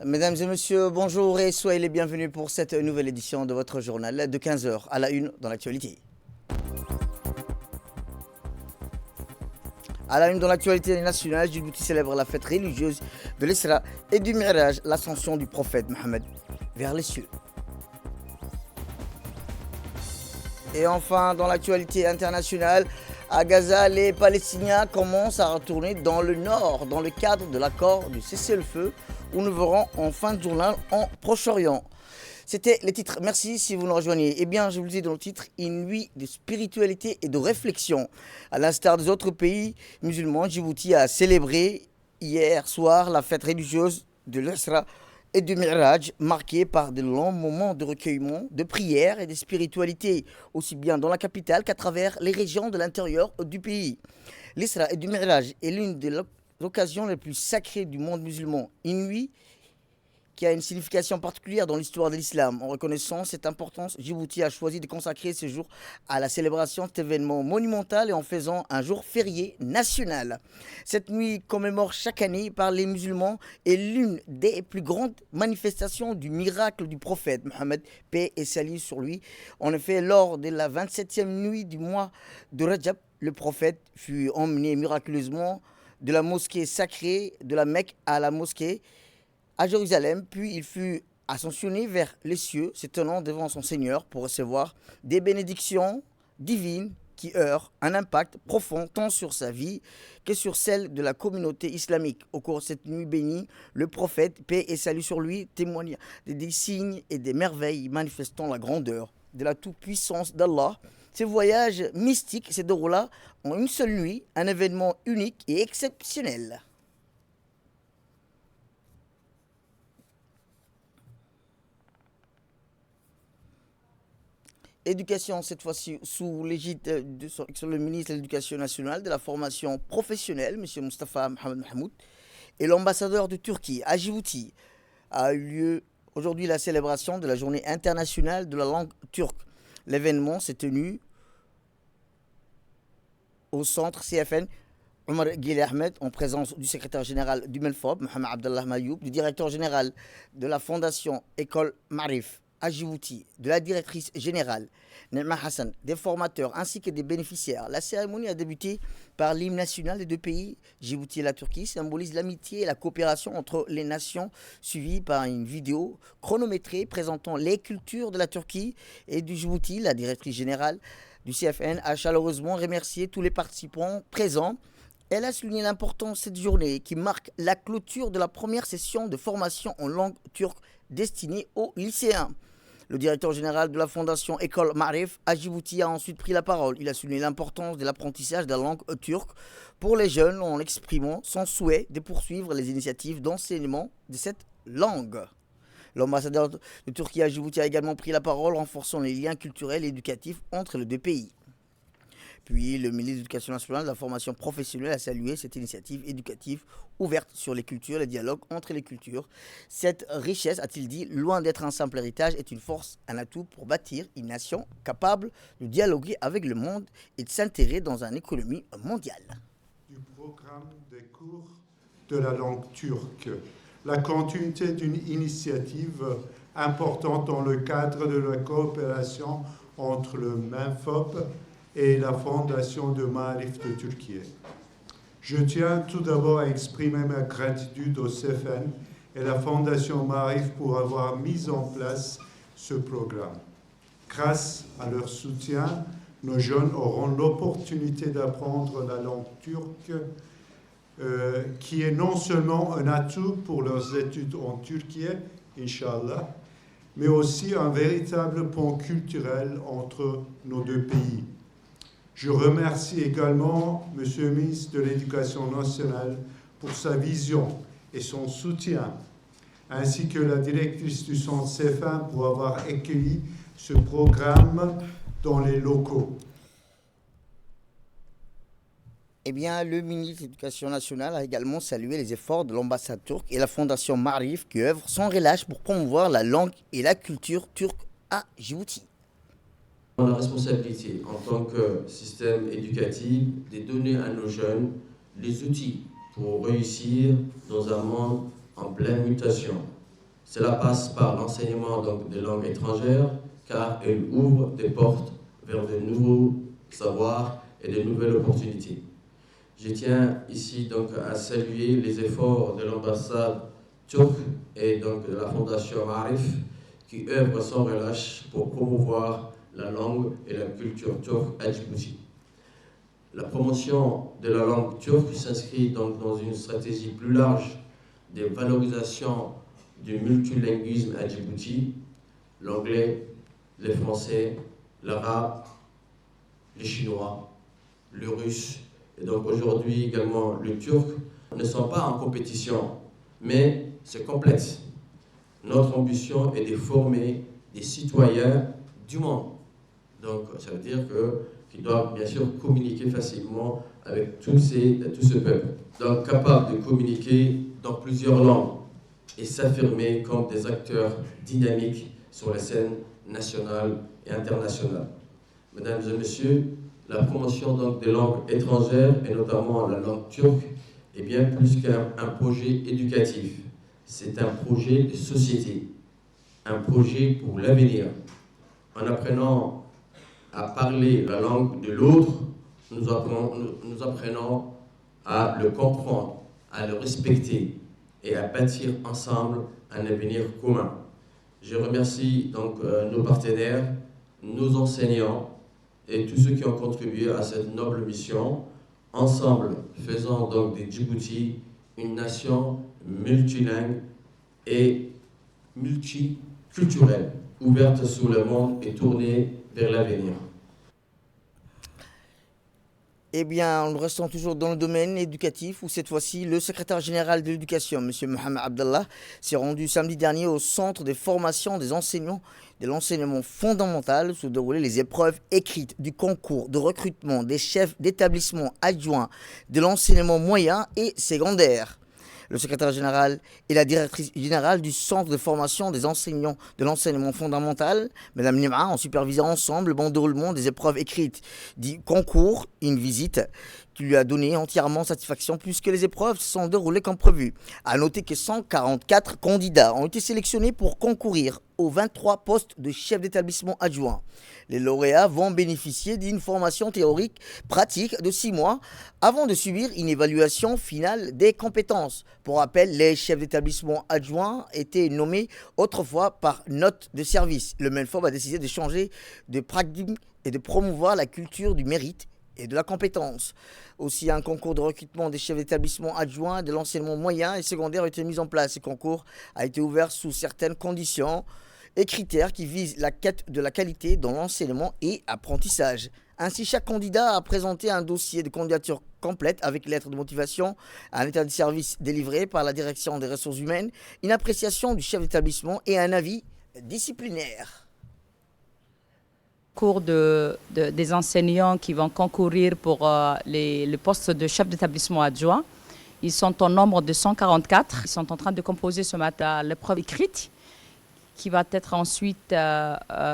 Mesdames et messieurs, bonjour et soyez les bienvenus pour cette nouvelle édition de votre journal de 15 heures à la une dans l'actualité. À la une dans l'actualité nationale, Djibouti célèbre la fête religieuse de l'Isra et du Mi'raj, l'ascension du prophète Mohammed vers les cieux. Et enfin, dans l'actualité internationale, à Gaza, les Palestiniens commencent à retourner dans le nord dans le cadre de l'accord du cessez-le-feu où nous verrons en fin de journal en Proche-Orient. C'était les titres. Merci si vous nous rejoignez. Eh bien, je vous le dis dans le titre, une nuit de spiritualité et de réflexion. À l'instar des autres pays musulmans, Djibouti a célébré hier soir la fête religieuse de l'Isra et du Mi'raj, marquée par de longs moments de recueillement, de prière et de spiritualité, aussi bien dans la capitale qu'à travers les régions de l'intérieur du pays. L'Isra et du Mi'raj est l'une des occasions les plus sacrées du monde musulman. Une nuit qui a une signification particulière dans l'histoire de l'islam. En reconnaissant cette importance, Djibouti a choisi de consacrer ce jour à la célébration de cet événement monumental et en faisant un jour férié national. Cette nuit commémore chaque année par les musulmans est l'une des plus grandes manifestations du miracle du prophète Mohammed, paix et salut sur lui. En effet, lors de la 27e nuit du mois de Rajab, le prophète fut emmené miraculeusement de la mosquée sacrée de la Mecque à la mosquée à Jérusalem, puis il fut ascensionné vers les cieux, se tenant devant son Seigneur pour recevoir des bénédictions divines qui eurent un impact profond tant sur sa vie que sur celle de la communauté islamique. Au cours de cette nuit bénie, le prophète, paix et salut sur lui, témoigne des signes et des merveilles manifestant la grandeur de la toute-puissance d'Allah. Ce voyage mystique se déroula en une seule nuit, un événement unique et exceptionnel. Éducation, cette fois-ci sous l'égide sur le ministre de l'Éducation nationale, de la formation professionnelle, M. Mustafa Mohamed Mahmoud, et l'ambassadeur de Turquie à Djibouti, a eu lieu aujourd'hui la célébration de la journée internationale de la langue turque. L'événement s'est tenu au centre CFN Omar Guilé Ahmed, en présence du secrétaire général du MELFOB, Mohamed Abdallah Mayoub, du directeur général de la fondation École Marif à Djibouti, de la directrice générale Nema Hassan, des formateurs ainsi que des bénéficiaires. La cérémonie a débuté par l'hymne national des deux pays, Djibouti et la Turquie, symbolise l'amitié et la coopération entre les nations, suivie par une vidéo chronométrée présentant les cultures de la Turquie et du Djibouti. La directrice générale du CFN a chaleureusement remercié tous les participants présents. Elle a souligné l'importance de cette journée qui marque la clôture de la première session de formation en langue turque destinée aux lycéens. Le directeur général de la fondation École Marif à Djibouti a ensuite pris la parole. Il a souligné l'importance de l'apprentissage de la langue turque pour les jeunes en exprimant son souhait de poursuivre les initiatives d'enseignement de cette langue. L'ambassadeur de Turquie à Djibouti a également pris la parole, renforçant les liens culturels et éducatifs entre les deux pays. Puis le ministre de l'Éducation nationale, de la formation professionnelle a salué cette initiative éducative ouverte sur les cultures, les dialogues entre les cultures. Cette richesse, a-t-il dit, loin d'être un simple héritage, est une force, un atout pour bâtir une nation capable de dialoguer avec le monde et de s'intégrer dans une économie mondiale. Du programme des cours de la langue turque, la continuité d'une initiative importante dans le cadre de la coopération entre le MENFOP et la fondation de Marif de Turquie. Je tiens tout d'abord à exprimer ma gratitude au CFN et la fondation Marif pour avoir mis en place ce programme. Grâce à leur soutien, nos jeunes auront l'opportunité d'apprendre la langue turque, qui est non seulement un atout pour leurs études en Turquie, Inch'Allah, mais aussi un véritable pont culturel entre nos deux pays. Je remercie également M. le ministre de l'Éducation nationale pour sa vision et son soutien, ainsi que la directrice du centre CFN pour avoir accueilli ce programme dans les locaux. Eh bien, le ministre de l'Éducation nationale a également salué les efforts de l'ambassade turque et la fondation Marif qui œuvrent sans relâche pour promouvoir la langue et la culture turque à Djibouti. La responsabilité en tant que système éducatif de donner à nos jeunes les outils pour réussir dans un monde en pleine mutation. Cela passe par l'enseignement donc, des langues étrangères, car elles ouvrent des portes vers de nouveaux savoirs et de nouvelles opportunités. Je tiens ici donc à saluer les efforts de l'ambassade turque et donc de la fondation Marif qui œuvrent sans relâche pour promouvoir la langue et la culture turque à Djibouti. La promotion de la langue turque s'inscrit donc dans une stratégie plus large de valorisation du multilinguisme à Djibouti, l'anglais, le français, l'arabe, le chinois, le russe, et donc aujourd'hui également le turc, ne sont pas en compétition, mais se complètent. Notre ambition est de former des citoyens du monde. Donc ça veut dire qu'ils doivent bien sûr communiquer facilement avec tout ce peuple. Donc capables de communiquer dans plusieurs langues et s'affirmer comme des acteurs dynamiques sur la scène nationale et internationale. Mesdames et messieurs, la promotion donc des langues étrangères, et notamment la langue turque, est bien plus qu'un projet éducatif. C'est un projet de société, un projet pour l'avenir. En apprenant à parler la langue de l'autre, nous apprenons à le comprendre, à le respecter et à bâtir ensemble un avenir commun. Je remercie donc nos partenaires, nos enseignants et tous ceux qui ont contribué à cette noble mission. Ensemble, faisons donc de Djibouti une nation multilingue et multiculturelle, ouverte sur le monde et tournée vers l'avenir. Eh bien, nous restons toujours dans le domaine éducatif où cette fois-ci, le secrétaire général de l'éducation, M. Mohamed Abdallah, s'est rendu samedi dernier au centre de formation des enseignants de l'enseignement fondamental où se déroulaient les épreuves écrites du concours de recrutement des chefs d'établissement adjoints de l'enseignement moyen et secondaire. Le secrétaire général et la directrice générale du centre de formation des enseignants de l'enseignement fondamental, Mme Nima, ont supervisé ensemble le bon déroulement des épreuves écrites du concours, une visite qui lui a donné entièrement satisfaction puisque les épreuves se sont déroulées comme prévu. A noter que 144 candidats ont été sélectionnés pour concourir aux 23 postes de chef d'établissement adjoint. Les lauréats vont bénéficier d'une formation théorique pratique de 6 mois avant de subir une évaluation finale des compétences. Pour rappel, les chefs d'établissement adjoints étaient nommés autrefois par note de service. Le MENFOB a décidé de changer de paradigme et de promouvoir la culture du mérite et de la compétence. Aussi, un concours de recrutement des chefs d'établissement adjoints de l'enseignement moyen et secondaire a été mis en place. Ce concours a été ouvert sous certaines conditions et critères qui visent la quête de la qualité dans l'enseignement et apprentissage. Ainsi, chaque candidat a présenté un dossier de candidature complète avec lettre de motivation, un état de service délivré par la direction des ressources humaines, une appréciation du chef d'établissement et un avis disciplinaire. Cours des enseignants qui vont concourir pour le poste de chef d'établissement adjoint. Ils sont au nombre de 144. Ils sont en train de composer ce matin l'épreuve écrite qui va être ensuite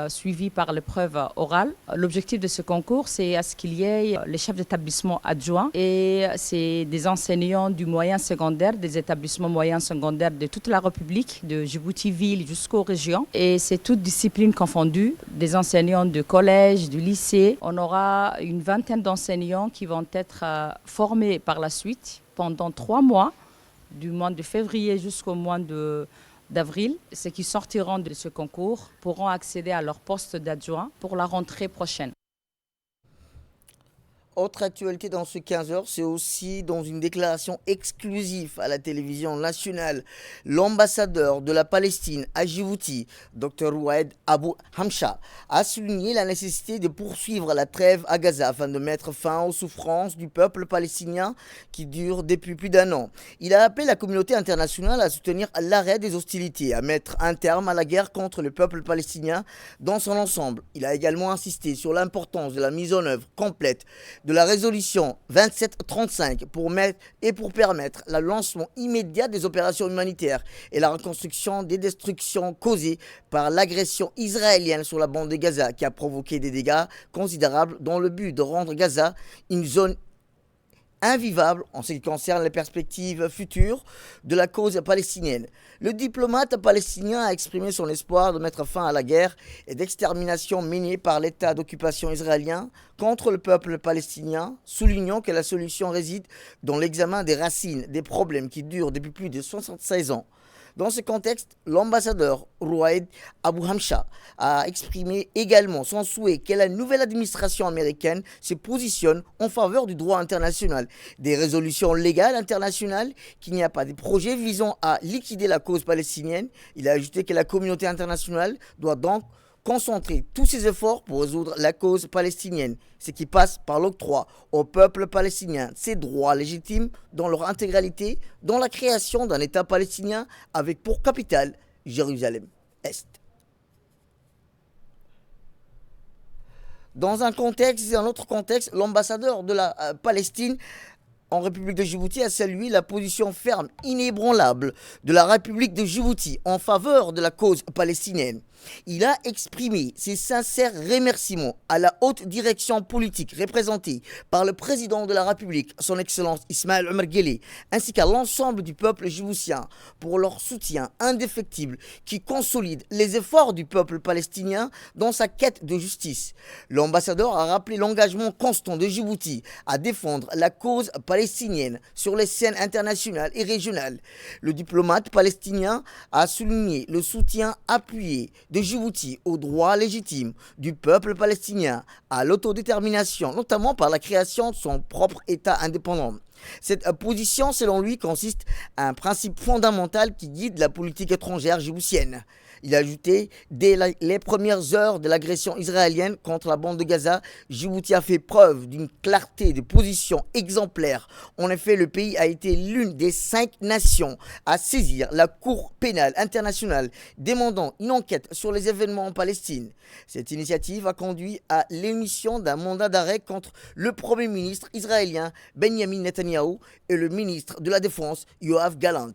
suivie par l'épreuve orale. L'objectif de ce concours, c'est à ce qu'il y ait les chefs d'établissement adjoints et c'est des enseignants du moyen secondaire, des établissements moyens secondaires de toute la République, de Djibouti-Ville jusqu'aux régions. Et c'est toutes disciplines confondues, des enseignants de collège, du lycée. On aura une vingtaine d'enseignants qui vont être formés par la suite pendant 3 mois, du mois de février jusqu'au mois d'avril. Ceux qui sortiront de ce concours pourront accéder à leur poste d'adjoint pour la rentrée prochaine. Autre actualité dans ce 15h, c'est aussi dans une déclaration exclusive à la télévision nationale. L'ambassadeur de la Palestine à Djibouti, Dr Ouaed Abou Hamcha, a souligné la nécessité de poursuivre la trêve à Gaza afin de mettre fin aux souffrances du peuple palestinien qui durent depuis plus d'1 an. Il a appelé la communauté internationale à soutenir l'arrêt des hostilités, à mettre un terme à la guerre contre le peuple palestinien dans son ensemble. Il a également insisté sur l'importance de la mise en œuvre complète de la résolution 2735 pour permettre le lancement immédiat des opérations humanitaires et la reconstruction des destructions causées par l'agression israélienne sur la bande de Gaza qui a provoqué des dégâts considérables dans le but de rendre Gaza une zone invivable en ce qui concerne les perspectives futures de la cause palestinienne. Le diplomate palestinien a exprimé son espoir de mettre fin à la guerre et d'extermination menée par l'État d'occupation israélien contre le peuple palestinien, soulignant que la solution réside dans l'examen des racines des problèmes qui durent depuis plus de 76 ans. Dans ce contexte, l'ambassadeur Rouaid Abu Hamcha a exprimé également son souhait que la nouvelle administration américaine se positionne en faveur du droit international, des résolutions légales internationales, qu'il n'y a pas de projet visant à liquider la cause palestinienne. Il a ajouté que la communauté internationale doit donc concentrer tous ses efforts pour résoudre la cause palestinienne, ce qui passe par l'octroi au peuple palestinien ses droits légitimes dans leur intégralité, dans la création d'un État palestinien avec pour capitale Jérusalem-Est. Dans un autre contexte, l'ambassadeur de la Palestine en République de Djibouti a salué la position ferme, inébranlable de la République de Djibouti en faveur de la cause palestinienne. Il a exprimé ses sincères remerciements à la haute direction politique représentée par le président de la République, son Excellence Ismaël Omar Guelleh, ainsi qu'à l'ensemble du peuple djiboutien pour leur soutien indéfectible qui consolide les efforts du peuple palestinien dans sa quête de justice. L'ambassadeur a rappelé l'engagement constant de Djibouti à défendre la cause palestinienne sur les scènes internationales et régionales. Le diplomate palestinien a souligné le soutien appuyé de Djibouti aux droits légitimes du peuple palestinien à l'autodétermination, notamment par la création de son propre État indépendant. Cette position, selon lui, consiste à un principe fondamental qui guide la politique étrangère djiboutienne. Il a ajouté, dès les premières heures de l'agression israélienne contre la bande de Gaza, Djibouti a fait preuve d'une clarté de position exemplaire. En effet, le pays a été l'une des 5 nations à saisir la Cour pénale internationale demandant une enquête sur les événements en Palestine. Cette initiative a conduit à l'émission d'un mandat d'arrêt contre le Premier ministre israélien Benjamin Netanyahu et le ministre de la Défense Yoav Gallant.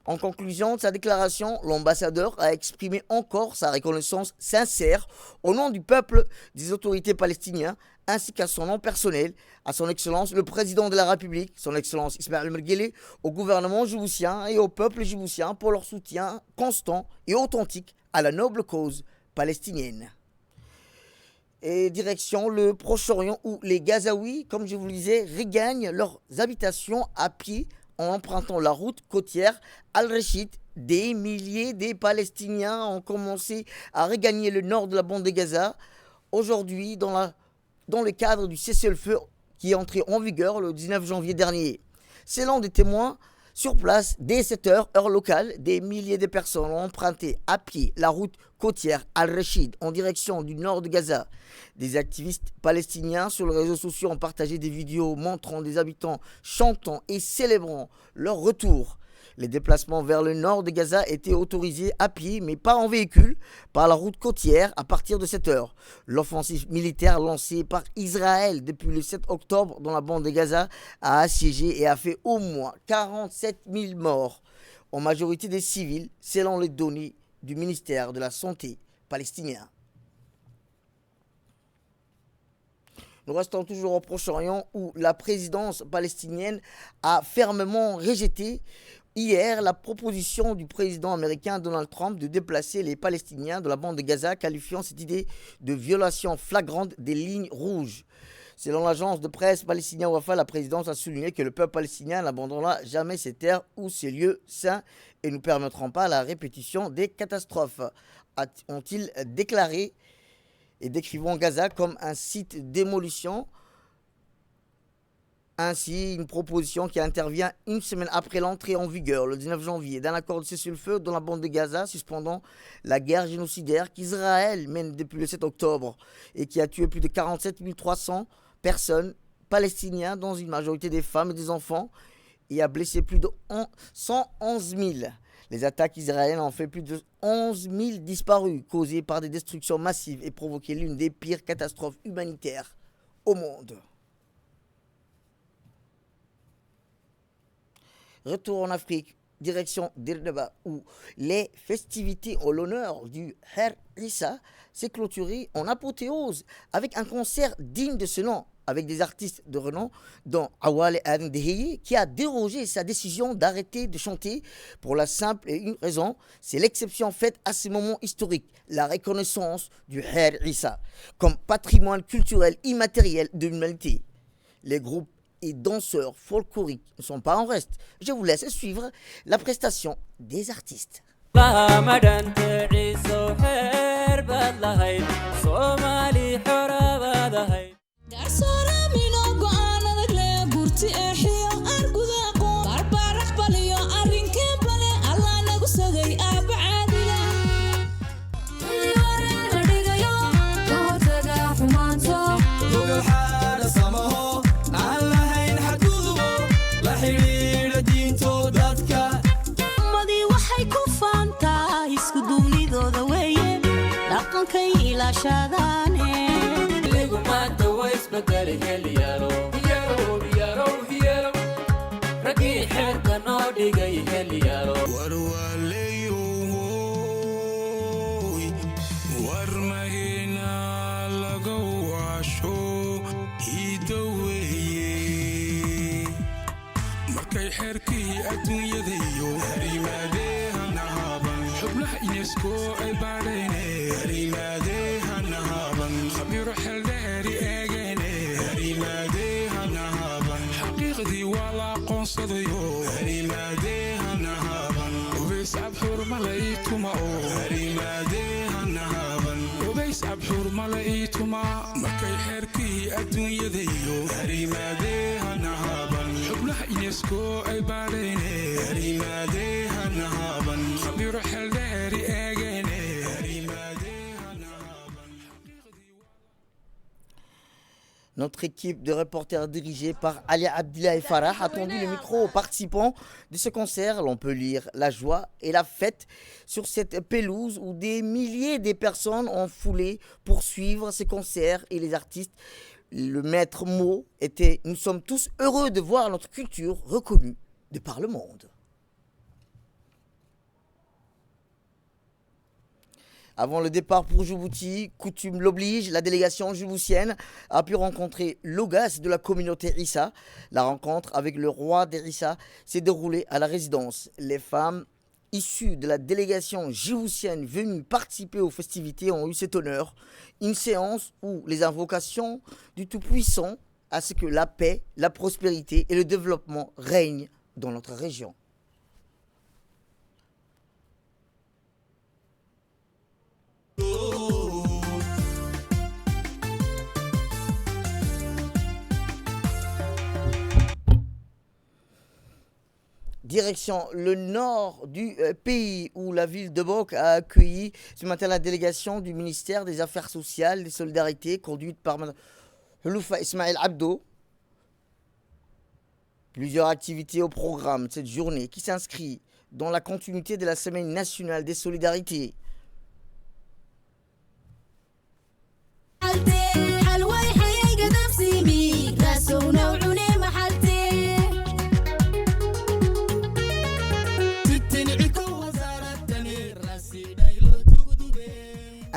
En conclusion de sa déclaration, l'ambassadeur a exprimé encore sa reconnaissance sincère au nom du peuple, des autorités palestiniennes, ainsi qu'à son nom personnel, à son Excellence le Président de la République, son Excellence Ismaël Omar Guelleh, au gouvernement djiboutien et au peuple djiboutien pour leur soutien constant et authentique à la noble cause palestinienne. Et direction le Proche-Orient où les Gazaouis, comme je vous le disais, regagnent leurs habitations à pied en empruntant la route côtière Al-Rachid. Des milliers de Palestiniens ont commencé à regagner le nord de la bande de Gaza aujourd'hui dans le cadre du cessez-le-feu qui est entré en vigueur le 19 janvier dernier. Selon des témoins sur place, dès 7 heures, heure locale, des milliers de personnes ont emprunté à pied la route côtière Al-Rachid en direction du nord de Gaza. Des activistes palestiniens sur les réseaux sociaux ont partagé des vidéos montrant des habitants chantant et célébrant leur retour. Les déplacements vers le nord de Gaza étaient autorisés à pied, mais pas en véhicule, par la route côtière à partir de 7 heures. L'offensive militaire lancée par Israël depuis le 7 octobre dans la bande de Gaza a assiégé et a fait au moins 47 000 morts, en majorité des civils, selon les données du ministère de la Santé palestinien. Nous restons toujours au Proche-Orient où la présidence palestinienne a fermement rejeté hier la proposition du président américain Donald Trump de déplacer les Palestiniens de la bande de Gaza, qualifiant cette idée de violation flagrante des lignes rouges. Selon l'agence de presse palestinienne Wafa, la présidence a souligné que le peuple palestinien n'abandonnera jamais ces terres ou ces lieux saints et ne permettront pas la répétition des catastrophes, ont-ils déclaré, et décrivant Gaza comme un site de démolition. Ainsi, une proposition qui intervient une semaine après l'entrée en vigueur, le 19 janvier, d'un accord de cessez-le-feu dans la bande de Gaza, suspendant la guerre génocidaire qu'Israël mène depuis le 7 octobre et qui a tué plus de 47 300 personnes palestiniennes, dont une majorité des femmes et des enfants, et a blessé plus de 111 000. Les attaques israéliennes ont fait plus de 11 000 disparus, causés par des destructions massives et provoqué l'une des pires catastrophes humanitaires au monde. Retour en Afrique, direction d'Irdeba, où les festivités en l'honneur du Her Issa s'est clôturées en apothéose avec un concert digne de ce nom. avec des artistes de renom, dont Awale Adam Dehiye, qui a dérogé sa décision d'arrêter de chanter pour la simple et une raison, c'est l'exception faite à ce moment historique, la reconnaissance du Her Issa comme patrimoine culturel immatériel de l'humanité. Les groupes et danseurs folkloriques ne sont pas en reste. Je vous laisse suivre la prestation des artistes. Notre équipe de reporters dirigée par Ali Abdillahi Farah a tendu le micro aux participants de ce concert. L'on peut lire la joie et la fête sur cette pelouse où des milliers de personnes ont foulé pour suivre ce concert et les artistes. Le maître mot était « Nous sommes tous heureux de voir notre culture reconnue de par le monde ». Avant le départ pour Djibouti, coutume l'oblige, la délégation djiboutienne a pu rencontrer l'Ogas de la communauté Issa. La rencontre avec le roi des Issa s'est déroulée à la résidence. Les femmes issues de la délégation djiboutienne venues participer aux festivités ont eu cet honneur. Une séance où les invocations du Tout-Puissant à ce que la paix, la prospérité et le développement règnent dans notre région. Direction le nord du pays où la ville de Bok a accueilli ce matin la délégation du ministère des Affaires sociales et des Solidarités conduite par Mme Houloufa Ismaël Abdo. Plusieurs activités au programme de cette journée qui s'inscrit dans la continuité de la Semaine nationale des solidarités.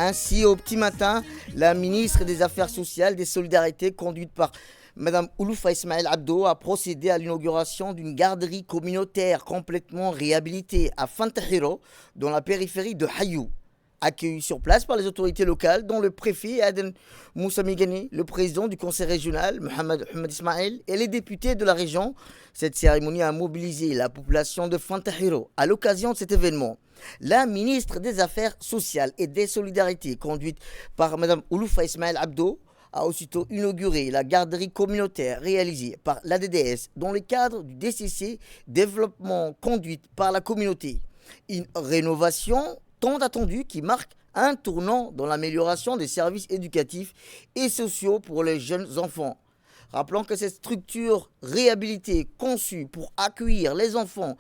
Ainsi, au petit matin, la ministre des Affaires sociales et des Solidarités, conduite par Mme Houloufa Ismaël Abdo, a procédé à l'inauguration d'une garderie communautaire complètement réhabilitée à Fantahiro, dans la périphérie de Hayou. Accueillie sur place par les autorités locales, dont le préfet Aden Moussa Migani, le président du conseil régional Mohamed Ismaël et les députés de la région. Cette cérémonie a mobilisé la population de Fantahiro à l'occasion de cet événement. La ministre des Affaires sociales et des Solidarités, conduite par Mme Houloufa Ismaël Abdo, a aussitôt inauguré la garderie communautaire réalisée par l'ADDS dans le cadre du DCC Développement conduite par la communauté. Une rénovation tant attendue qui marque un tournant dans l'amélioration des services éducatifs et sociaux pour les jeunes enfants. Rappelons que cette structure réhabilitée conçue pour accueillir les enfants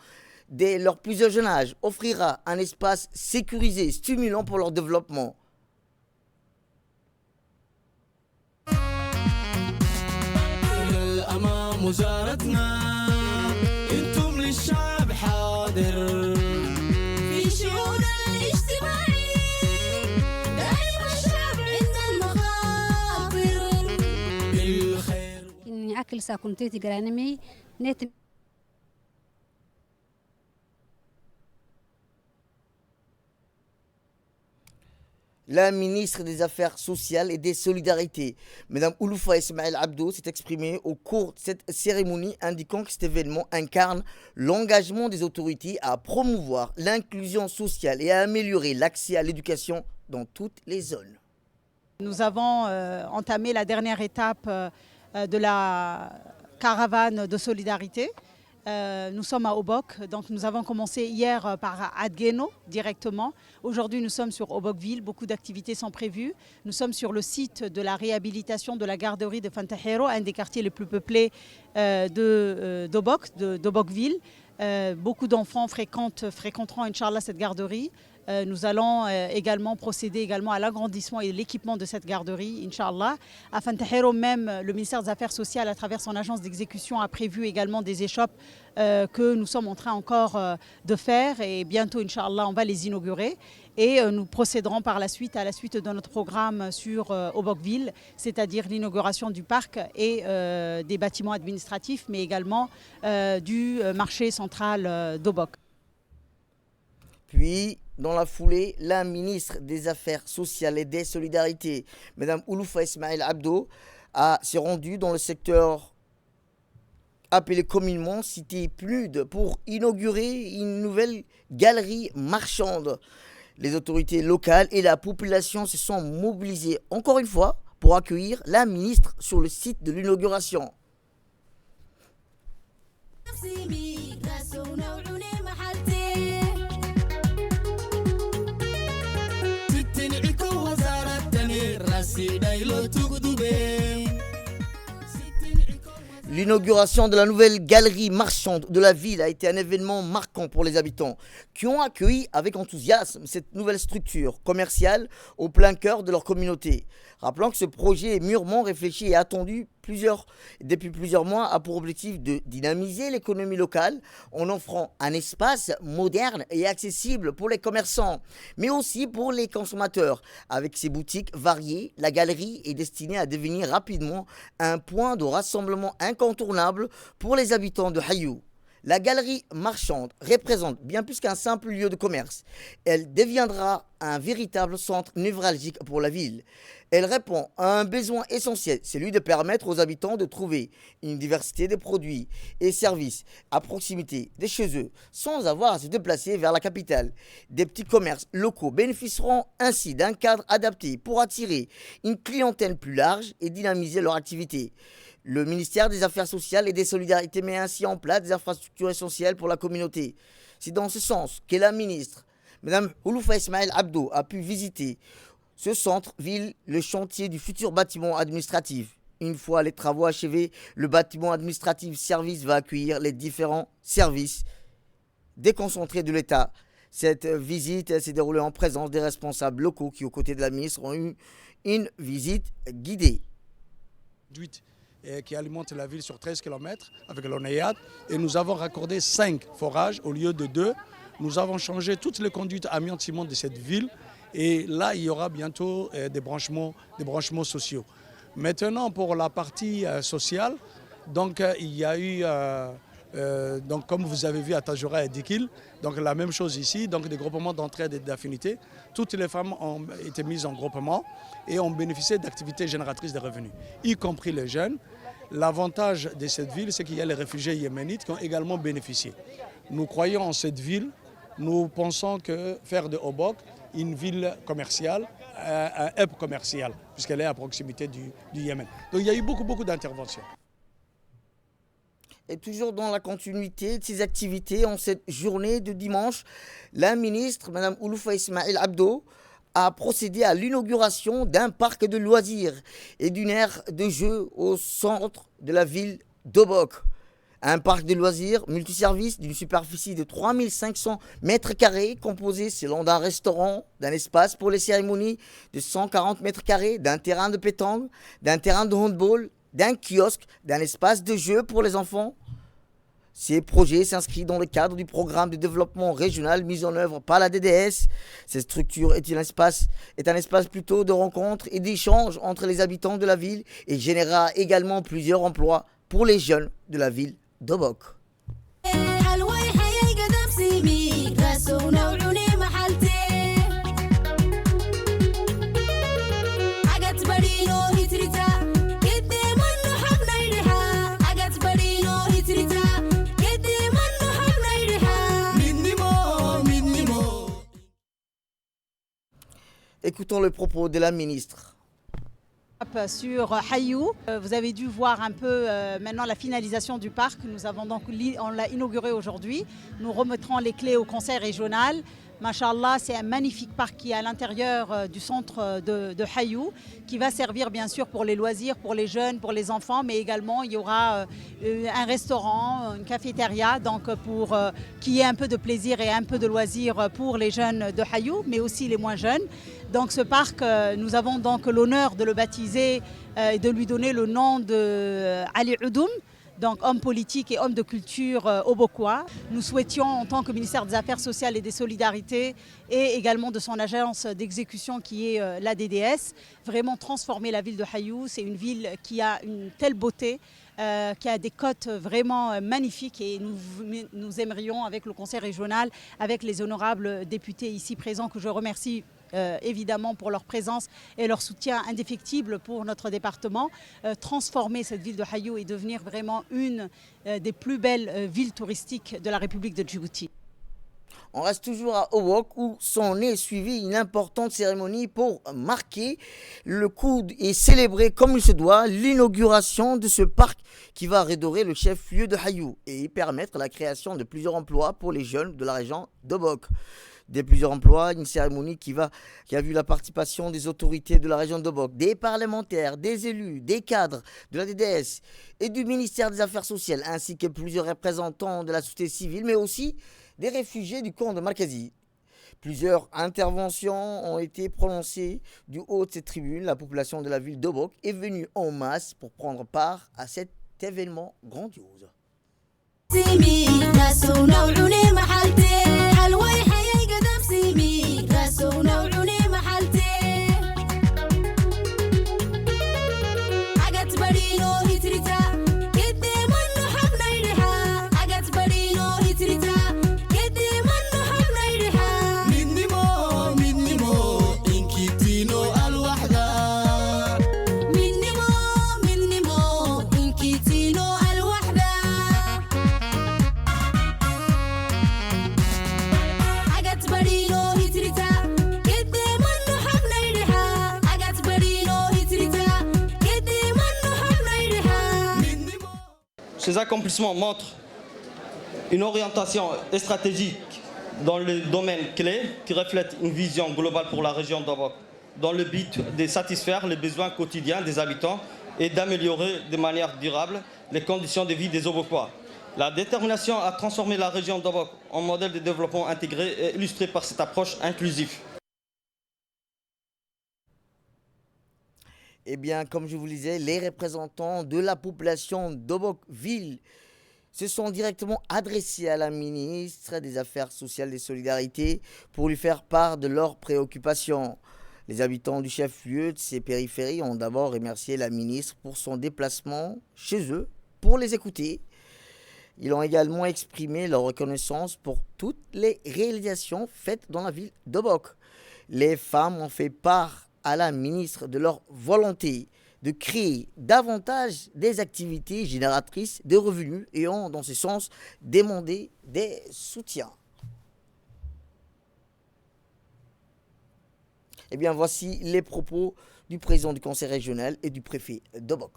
dès leur plus jeune âge offrira un espace sécurisé, stimulant pour leur développement. كل ساكنتي تجرانمي نت. La ministre des Affaires sociales et des Solidarités, Mme Ouloufa Ismaël Abdo, s'est exprimée au cours de cette cérémonie, indiquant que cet événement incarne l'engagement des autorités à promouvoir l'inclusion sociale et à améliorer l'accès à l'éducation dans toutes les zones. Nous avons entamé la dernière étape de la caravane de solidarité. Nous sommes à Obok, donc nous avons commencé hier par Adgueno directement. Aujourd'hui nous sommes sur Obokville, beaucoup d'activités sont prévues. Nous sommes sur le site de la réhabilitation de la garderie de Fantahero, un des quartiers les plus peuplés d'Obokville. Beaucoup d'enfants fréquenteront Inch'Allah cette garderie. Nous allons également procéder à l'agrandissement et l'équipement de cette garderie, Inch'Allah. À Fantahero même, le ministère des Affaires sociales, à travers son agence d'exécution, a prévu également des échoppes que nous sommes en train encore de faire. Et bientôt, Inch'Allah, on va les inaugurer. Et nous procéderons par la suite, à la suite de notre programme sur Obokville, c'est-à-dire l'inauguration du parc et des bâtiments administratifs, mais également du marché central d'Obok. Puis, dans la foulée, la ministre des Affaires sociales et des Solidarités, Mme Ouloufa Ismaël Abdo, s'est rendue dans le secteur appelé communément Cité Plude pour inaugurer une nouvelle galerie marchande. Les autorités locales et la population se sont mobilisées encore une fois pour accueillir la ministre sur le site de l'inauguration. L'inauguration de la nouvelle galerie marchande de la ville a été un événement marquant pour les habitants qui ont accueilli avec enthousiasme cette nouvelle structure commerciale au plein cœur de leur communauté. Rappelons que ce projet est mûrement réfléchi et attendu depuis plusieurs mois a pour objectif de dynamiser l'économie locale en offrant un espace moderne et accessible pour les commerçants, mais aussi pour les consommateurs. Avec ses boutiques variées, la galerie est destinée à devenir rapidement un point de rassemblement incontournable pour les habitants de Hayou. La galerie marchande représente bien plus qu'un simple lieu de commerce. Elle deviendra un véritable centre névralgique pour la ville. Elle répond à un besoin essentiel, celui de permettre aux habitants de trouver une diversité de produits et services à proximité de chez eux, sans avoir à se déplacer vers la capitale. Des petits commerces locaux bénéficieront ainsi d'un cadre adapté pour attirer une clientèle plus large et dynamiser leur activité. Le ministère des Affaires sociales et des Solidarités met ainsi en place des infrastructures essentielles pour la communauté. C'est dans ce sens que la ministre, Mme Ouloufa Ismaël Abdo, a pu visiter ce centre-ville, le chantier du futur bâtiment administratif. Une fois les travaux achevés, le bâtiment administratif service va accueillir les différents services déconcentrés de l'État. Cette visite s'est déroulée en présence des responsables locaux qui, aux côtés de la ministre, ont eu une visite guidée. Qui alimente la ville sur 13 km avec l'ONEAD. Et nous avons raccordé 5 forages au lieu de 2. Nous avons changé toutes les conduites amiantement de cette ville. Et là, il y aura bientôt des branchements sociaux. Maintenant, pour la partie sociale, donc, il y a eu, donc, comme vous avez vu à Tajoura et Dikil, donc la même chose ici, donc des groupements d'entraide et d'affinité. Toutes les femmes ont été mises en groupement et ont bénéficié d'activités génératrices de revenus, y compris les jeunes. L'avantage de cette ville, c'est qu'il y a les réfugiés yéménites qui ont également bénéficié. Nous croyons en cette ville. Nous pensons que faire de Obok une ville commerciale, un hub commercial, puisqu'elle est à proximité du Yémen. Donc il y a eu beaucoup d'interventions. Et toujours dans la continuité de ces activités, en cette journée de dimanche, la ministre, Mme Ouloufa Ismaël Abdo, a procédé à l'inauguration d'un parc de loisirs et d'une aire de jeu au centre de la ville d'Obok. Un parc de loisirs multiservices d'une superficie de 3500 mètres carrés, composé selon d'un restaurant, d'un espace pour les cérémonies de 140 mètres carrés, d'un terrain de pétanque, d'un terrain de handball, d'un kiosque, d'un espace de jeu pour les enfants. Ces projets s'inscrivent dans le cadre du programme de développement régional mis en œuvre par la DDS. Cette structure est un espace plutôt de rencontre et d'échange entre les habitants de la ville et générera également plusieurs emplois pour les jeunes de la ville d'Obok. Écoutons le propos de la ministre. Sur Hayou, vous avez dû voir un peu maintenant la finalisation du parc. On l'a inauguré aujourd'hui. Nous remettrons les clés au conseil régional. Machallah, c'est un magnifique parc qui est à l'intérieur du centre de Hayou, qui va servir bien sûr pour les loisirs, pour les jeunes, pour les enfants, mais également il y aura un restaurant, une cafétéria, donc pour qu'il y ait un peu de plaisir et un peu de loisirs pour les jeunes de Hayou, mais aussi les moins jeunes. Donc ce parc, nous avons donc l'honneur de le baptiser et de lui donner le nom de Ali Oudoum, donc homme politique et homme de culture obokois. Nous souhaitions, en tant que ministère des Affaires sociales et des Solidarités, et également de son agence d'exécution qui est la DDS, vraiment transformer la ville de Hayou. C'est une ville qui a une telle beauté, qui a des côtes vraiment magnifiques, et nous aimerions, avec le conseil régional, avec les honorables députés ici présents, que je remercie évidemment pour leur présence et leur soutien indéfectible pour notre département, transformer cette ville de Hayou et devenir vraiment une des plus belles villes touristiques de la République de Djibouti. On reste toujours à Obok où s'en est suivie une importante cérémonie pour marquer le coup et célébrer comme il se doit l'inauguration de ce parc qui va redorer le chef-lieu de Hayou et permettre la création de plusieurs emplois pour les jeunes de la région d'Obok. Des plusieurs emplois, une cérémonie qui a vu la participation des autorités de la région d'Obok, des parlementaires, des élus, des cadres de la DDS et du ministère des Affaires sociales, ainsi que plusieurs représentants de la société civile, mais aussi des réfugiés du camp de Markazi. Plusieurs interventions ont été prononcées du haut de cette tribune. La population de la ville d'Obok est venue en masse pour prendre part à cet événement grandiose. Ces accomplissements montrent une orientation stratégique dans le domaine clé qui reflète une vision globale pour la région d'Obok, dans le but de satisfaire les besoins quotidiens des habitants et d'améliorer de manière durable les conditions de vie des Obokois. La détermination à transformer la région d'Obok en modèle de développement intégré est illustrée par cette approche inclusive. Eh bien, comme je vous le disais, les représentants de la population d'Obok-Ville se sont directement adressés à la ministre des Affaires sociales et des Solidarités pour lui faire part de leurs préoccupations. Les habitants du chef-lieu de ces périphéries ont d'abord remercié la ministre pour son déplacement chez eux pour les écouter. Ils ont également exprimé leur reconnaissance pour toutes les réalisations faites dans la ville d'Obok. Les femmes ont fait part à la ministre de leur volonté de créer davantage des activités génératrices de revenus et ont, dans ce sens, demandé des soutiens. Eh bien, voici les propos du président du conseil régional et du préfet d'Obok.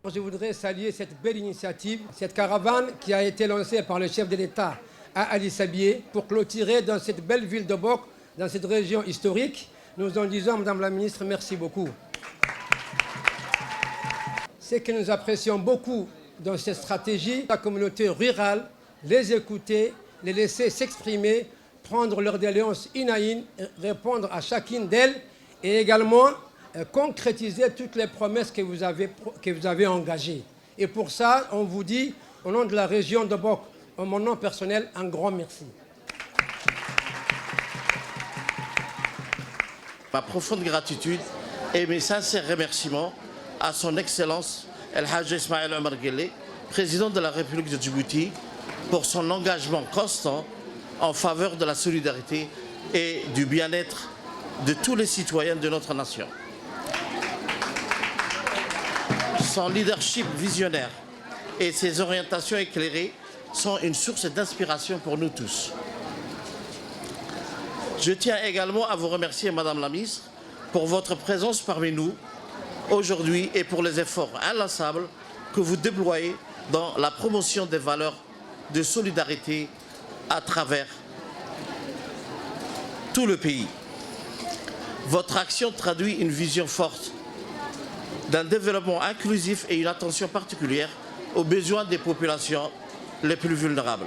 Je voudrais saluer cette belle initiative, cette caravane qui a été lancée par le chef de l'État à Addis Abeba pour clôturer dans cette belle ville d'Obok, dans cette région historique. Nous en disons, Madame la Ministre, merci beaucoup. Ce que nous apprécions beaucoup dans cette stratégie, la communauté rurale, les écouter, les laisser s'exprimer, prendre leur doléances une à une, répondre à chacune d'elles et également concrétiser toutes les promesses que vous avez engagées. Et pour ça, on vous dit, au nom de la région d'Obok, en mon nom personnel, un grand merci. Ma profonde gratitude et mes sincères remerciements à son Excellence El Hajj Ismaël Omar Guelleh, président de la République de Djibouti, pour son engagement constant en faveur de la solidarité et du bien-être de tous les citoyens de notre nation. Son leadership visionnaire et ses orientations éclairées sont une source d'inspiration pour nous tous. Je tiens également à vous remercier, Madame la Ministre, pour votre présence parmi nous aujourd'hui et pour les efforts inlassables que vous déployez dans la promotion des valeurs de solidarité à travers tout le pays. Votre action traduit une vision forte d'un développement inclusif et une attention particulière aux besoins des populations les plus vulnérables.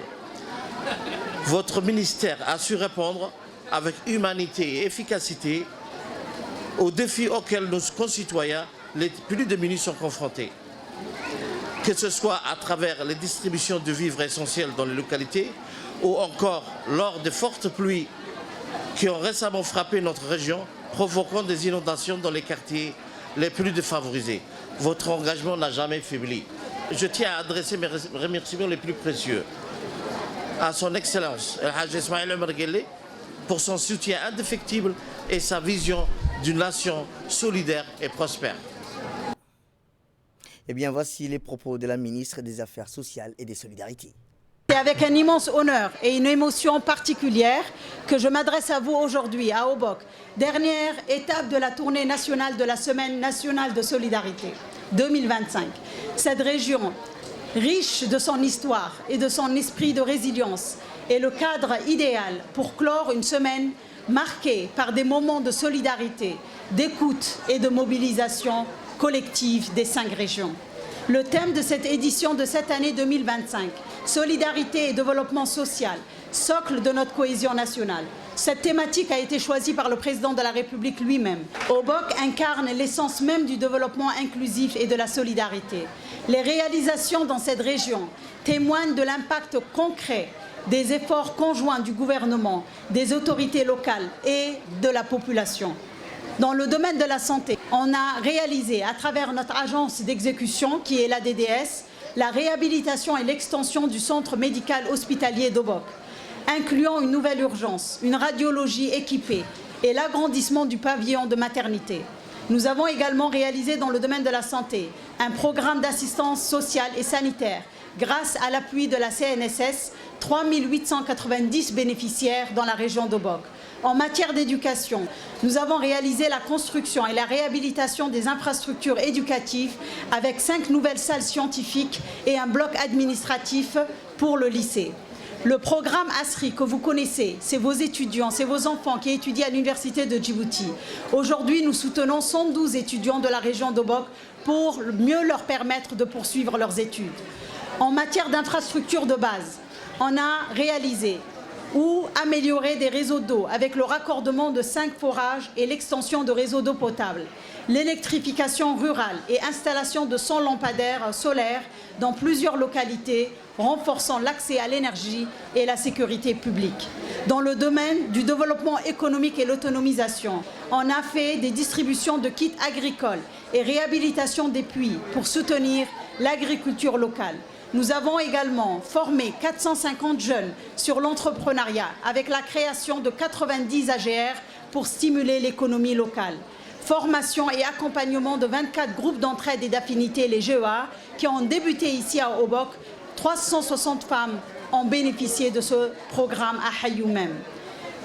Votre ministère a su répondre avec humanité et efficacité aux défis auxquels nos concitoyens les plus démunis sont confrontés. Que ce soit à travers les distributions de vivres essentiels dans les localités ou encore lors des fortes pluies qui ont récemment frappé notre région, provoquant des inondations dans les quartiers les plus défavorisés. Votre engagement n'a jamais faibli. Je tiens à adresser mes remerciements les plus précieux à son Excellence El Hadj Ismaïl Omar Guelleh pour son soutien indéfectible et sa vision d'une nation solidaire et prospère. Eh bien, voici les propos de la ministre des Affaires sociales et des Solidarités. C'est avec un immense honneur et une émotion particulière que je m'adresse à vous aujourd'hui, à Obok, dernière étape de la tournée nationale de la Semaine nationale de solidarité 2025. Cette région, riche de son histoire et de son esprit de résilience, est le cadre idéal pour clore une semaine marquée par des moments de solidarité, d'écoute et de mobilisation collective des 5 régions. Le thème de cette édition de cette année 2025, solidarité et développement social, socle de notre cohésion nationale. Cette thématique a été choisie par le président de la République lui-même. Obok incarne l'essence même du développement inclusif et de la solidarité. Les réalisations dans cette région témoignent de l'impact concret des efforts conjoints du gouvernement, des autorités locales et de la population. Dans le domaine de la santé, on a réalisé à travers notre agence d'exécution, qui est la DDS, la réhabilitation et l'extension du centre médical hospitalier d'Obok, incluant une nouvelle urgence, une radiologie équipée et l'agrandissement du pavillon de maternité. Nous avons également réalisé dans le domaine de la santé un programme d'assistance sociale et sanitaire grâce à l'appui de la CNSS, 3 890 bénéficiaires dans la région d'Obok. En matière d'éducation, nous avons réalisé la construction et la réhabilitation des infrastructures éducatives avec 5 nouvelles salles scientifiques et un bloc administratif pour le lycée. Le programme ASRI que vous connaissez, c'est vos étudiants, c'est vos enfants qui étudient à l'université de Djibouti. Aujourd'hui, nous soutenons 112 étudiants de la région d'Obok pour mieux leur permettre de poursuivre leurs études. En matière d'infrastructures de base, on a réalisé ou améliorer des réseaux d'eau avec le raccordement de 5 forages et l'extension de réseaux d'eau potable, l'électrification rurale et installation de 100 lampadaires solaires dans plusieurs localités, renforçant l'accès à l'énergie et la sécurité publique. Dans le domaine du développement économique et l'autonomisation, on a fait des distributions de kits agricoles et réhabilitation des puits pour soutenir l'agriculture locale. Nous avons également formé 450 jeunes sur l'entrepreneuriat avec la création de 90 AGR pour stimuler l'économie locale. Formation et accompagnement de 24 groupes d'entraide et d'affinité, les GEA, qui ont débuté ici à Obok. 360 femmes ont bénéficié de ce programme à Hayou même.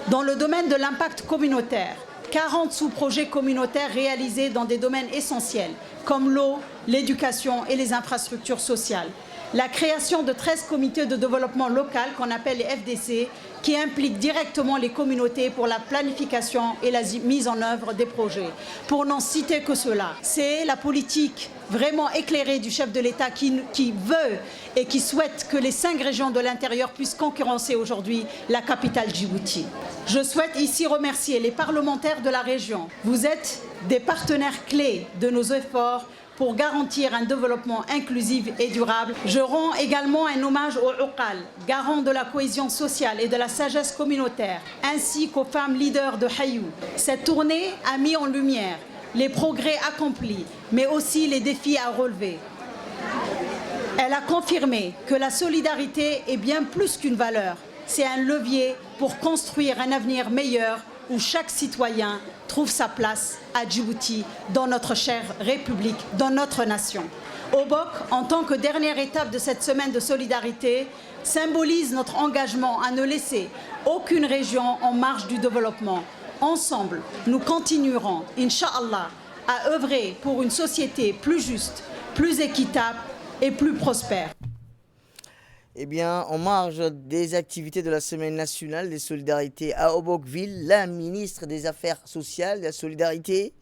Dans le domaine de l'impact communautaire, 40 sous-projets communautaires réalisés dans des domaines essentiels comme l'eau, l'éducation et les infrastructures sociales. La création de 13 comités de développement local qu'on appelle les FDC, qui impliquent directement les communautés pour la planification et la mise en œuvre des projets. Pour n'en citer que cela, c'est la politique vraiment éclairée du chef de l'État qui veut et qui souhaite que les 5 régions de l'intérieur puissent concurrencer aujourd'hui la capitale Djibouti. Je souhaite ici remercier les parlementaires de la région. Vous êtes des partenaires clés de nos efforts pour garantir un développement inclusif et durable. Je rends également un hommage aux Uqal, garants de la cohésion sociale et de la sagesse communautaire, ainsi qu'aux femmes leaders de Hayou. Cette tournée a mis en lumière les progrès accomplis, mais aussi les défis à relever. Elle a confirmé que la solidarité est bien plus qu'une valeur. C'est un levier pour construire un avenir meilleur où chaque citoyen trouve sa place à Djibouti, dans notre chère République, dans notre nation. Obok, en tant que dernière étape de cette semaine de solidarité, symbolise notre engagement à ne laisser aucune région en marge du développement. Ensemble, nous continuerons, Inch'Allah, à œuvrer pour une société plus juste, plus équitable et plus prospère. Eh bien, en marge des activités de la Semaine nationale des solidarités à Obokville, la ministre des Affaires sociales et de la solidarité,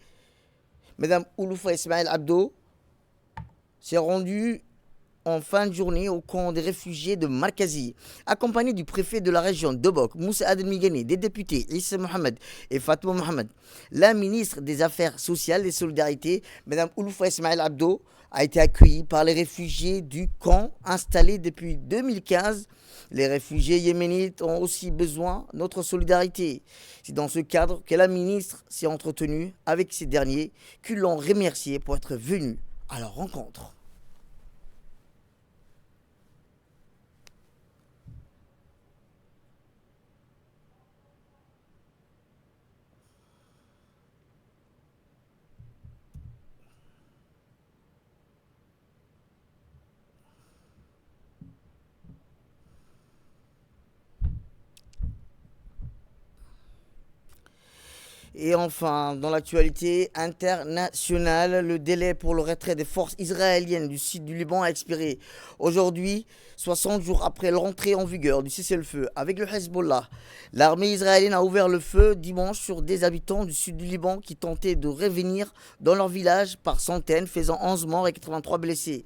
Mme Ouloufa Ismaël Abdo, s'est rendue en fin de journée au camp des réfugiés de Markazi, accompagnée du préfet de la région d'Obok, Moussa Adel Migani, des députés Issa Mohamed et Fatma Mohamed. La ministre des Affaires sociales et des solidarités, Mme Ouloufa Ismaël Abdo, a été accueillie par les réfugiés du camp installé depuis 2015. Les réfugiés yéménites ont aussi besoin de notre solidarité. C'est dans ce cadre que la ministre s'est entretenue avec ces derniers qui l'ont remercié pour être venus à leur rencontre. Et enfin, dans l'actualité internationale, le délai pour le retrait des forces israéliennes du sud du Liban a expiré. Aujourd'hui, 60 jours après l'entrée en vigueur du cessez-le-feu avec le Hezbollah, l'armée israélienne a ouvert le feu dimanche sur des habitants du sud du Liban qui tentaient de revenir dans leur village par centaines, faisant 11 morts et 83 blessés.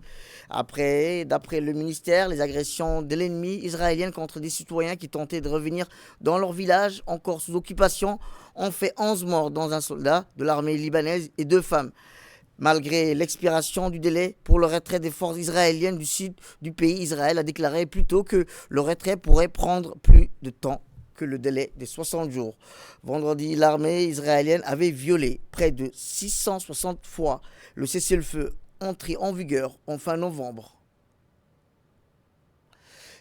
D'après le ministère, les agressions de l'ennemi israélien contre des citoyens qui tentaient de revenir dans leur village encore sous occupation ont fait 11 morts, dont un soldat de l'armée libanaise et 2 femmes. Malgré l'expiration du délai pour le retrait des forces israéliennes du sud du pays, Israël a déclaré plus tôt que le retrait pourrait prendre plus de temps que le délai de 60 jours. Vendredi, l'armée israélienne avait violé près de 660 fois le cessez-le-feu entré en vigueur en fin novembre.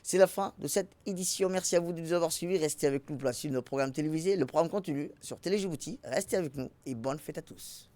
C'est la fin de cette édition. Merci à vous de nous avoir suivis. Restez avec nous pour la suite de nos programmes télévisés. Le programme continue sur Télé Djibouti. Restez avec nous et bonne fête à tous.